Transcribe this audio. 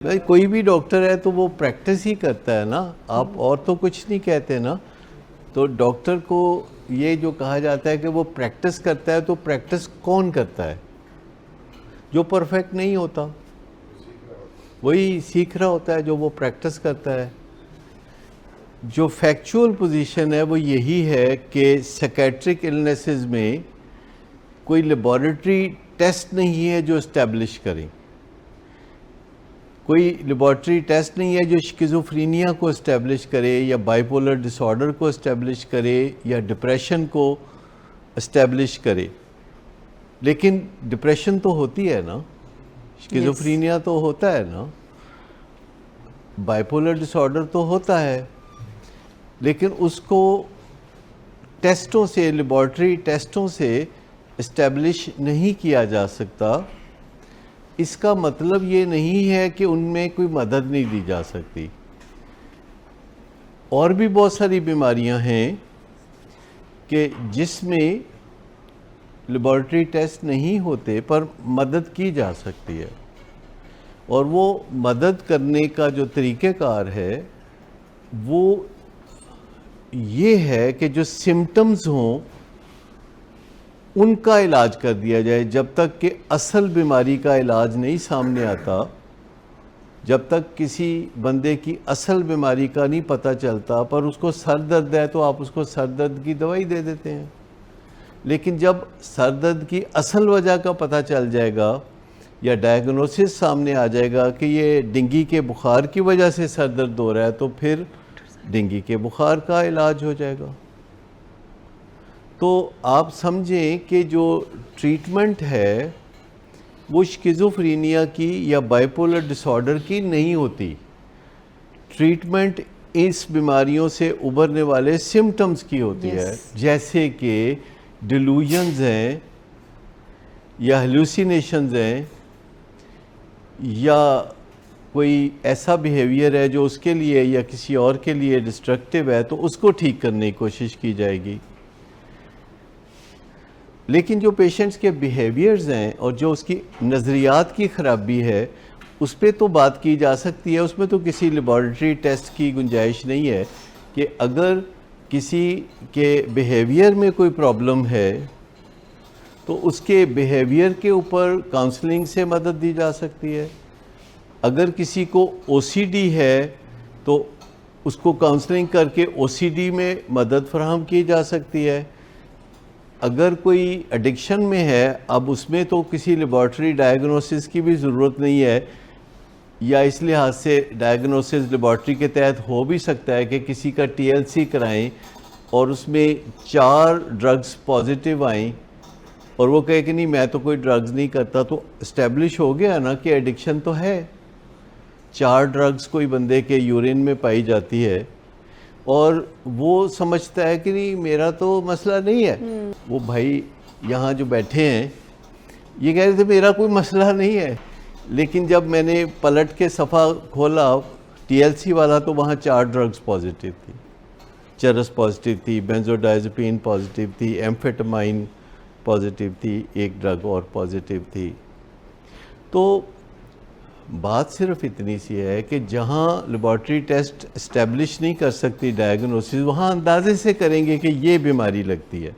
بھائی کوئی بھی ڈاکٹر ہے تو وہ پریکٹس ہی کرتا ہے نا، آپ اور تو کچھ نہیں کہتے نا. تو ڈاکٹر کو یہ جو کہا جاتا ہے کہ وہ پریکٹس کرتا ہے، تو پریکٹس کون کرتا ہے؟ جو پرفیکٹ نہیں ہوتا، وہی سیکھ رہا ہوتا ہے جو وہ پریکٹس کرتا ہے. جو فیکچول پوزیشن ہے وہ یہی ہے کہ سیکیٹرک النیسز میں کوئی لیبارٹری ٹیسٹ نہیں ہے جو اسٹیبلش کریں، کوئی لیبارٹری ٹیسٹ نہیں ہے جو شکیزوفرینیا کو اسٹیبلش کرے یا بائیپولر ڈس آرڈر کو اسٹیبلش کرے یا ڈپریشن کو اسٹیبلش کرے. لیکن ڈپریشن تو ہوتی ہے نا، شکیزوفرینیا تو ہوتا ہے نا، بائیپولر ڈس آرڈر تو ہوتا ہے، لیکن اس کو ٹیسٹوں سے، لیبارٹری ٹیسٹوں سے اسٹیبلش نہیں کیا جا سکتا. اس کا مطلب یہ نہیں ہے کہ ان میں کوئی مدد نہیں دی جا سکتی. اور بھی بہت ساری بیماریاں ہیں کہ جس میں لیبارٹری ٹیسٹ نہیں ہوتے پر مدد کی جا سکتی ہے، اور وہ مدد کرنے کا جو طریقہ کار ہے وہ یہ ہے کہ جو سمٹمز ہوں ان کا علاج کر دیا جائے. جب تک کہ اصل بیماری کا علاج نہیں سامنے آتا، جب تک کسی بندے کی اصل بیماری کا نہیں پتہ چلتا، پر اس کو سر درد ہے تو آپ اس کو سر درد کی دوائی دے دیتے ہیں. لیکن جب سر درد کی اصل وجہ کا پتہ چل جائے گا یا ڈائیگنوسس سامنے آ جائے گا کہ یہ ڈینگی کے بخار کی وجہ سے سر درد ہو رہا ہے، تو پھر ڈینگی کے بخار کا علاج ہو جائے گا. تو آپ سمجھیں کہ جو ٹریٹمنٹ ہے وہ شکیزوفرینیا کی یا بائیپولر ڈس آرڈر کی نہیں ہوتی. ٹریٹمنٹ اس بیماریوں سے ابھرنے والے سمٹمز کی ہوتی ہے، جیسے کہ ڈیلوژنز ہیں یا ہیلوسینیشنز ہیں یا کوئی ایسا بیہیویئر ہے جو اس کے لیے یا کسی اور کے لیے ڈسٹرکٹیو ہے، تو اس کو ٹھیک کرنے کی کوشش کی جائے گی. لیکن جو پیشنٹس کے بیہیویئرز ہیں اور جو اس کی نظریات کی خرابی ہے، اس پہ تو بات کی جا سکتی ہے. اس میں تو کسی لیبارٹری ٹیسٹ کی گنجائش نہیں ہے کہ اگر کسی کے بیہیویئر میں کوئی پرابلم ہے تو اس کے بیہیویئر کے اوپر کاؤنسلنگ سے مدد دی جا سکتی ہے. اگر کسی کو او سی ڈی ہے تو اس کو کاؤنسلنگ کر کے او سی ڈی میں مدد فراہم کی جا سکتی ہے. اگر کوئی ایڈکشن میں ہے، اب اس میں تو کسی لیبارٹری ڈائیگنوسس کی بھی ضرورت نہیں ہے، یا اس لحاظ سے ڈائیگنوسس لیبارٹری کے تحت ہو بھی سکتا ہے کہ کسی کا ٹی ایل سی کرائیں اور اس میں 4 ڈرگز پازیٹیو آئیں اور وہ کہے کہ نہیں میں تو کوئی ڈرگز نہیں کرتا، تو اسٹیبلش ہو گیا نا کہ ایڈکشن تو ہے. 4 ڈرگز کوئی بندے کے یورین میں پائی جاتی ہے اور وہ سمجھتا ہے کہ نہیں میرا تو مسئلہ نہیں ہے. وہ بھائی یہاں جو بیٹھے ہیں یہ کہہ رہے تھے میرا کوئی مسئلہ نہیں ہے، لیکن جب میں نے پلٹ کے صفحہ کھولا ٹی ایل سی والا تو وہاں 4 ڈرگز پازیٹیو تھی. چرس پازیٹیو تھی، بینزوڈائزپین پازیٹیو تھی، ایمفیٹامائن پازیٹیو تھی، ایک ڈرگ اور پازیٹیو تھی. تو بات صرف اتنی سی ہے کہ جہاں لیبارٹری ٹیسٹ اسٹیبلش نہیں کر سکتی ڈائیگنوسس، وہاں اندازے سے کریں گے کہ یہ بیماری لگتی ہے.